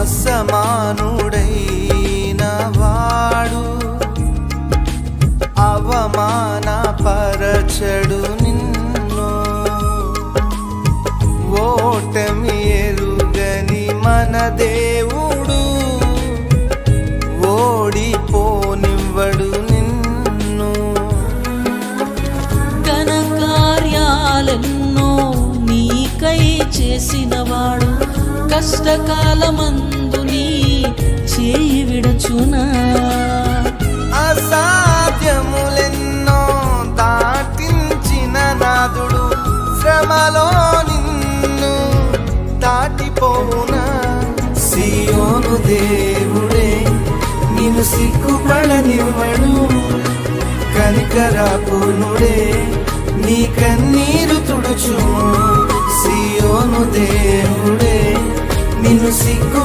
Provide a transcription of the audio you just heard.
అసమానుడైన వాడు అవమానపరచడు నిన్ను. ఓటమి ఎరుగని మన దేవుడు ఓడిపోనివ్వడు నిన్ను. ఘన కార్యాలెన్నో నీకై చేసినవాడు కష్టకాలమందు నీ చేయి విడచునా. అసాధ్యములెన్నో దాటించిన నాదుడు శ్రమలో నిన్ను దాటిపోవునా. సియోను దేవుడే నిన్ను సిగ్గుపడనివ్వడు, కనికరాపునుడే నీ కన్నీరు తుడుచును. సియోను దేవుడే నిన్ను సిగ్గు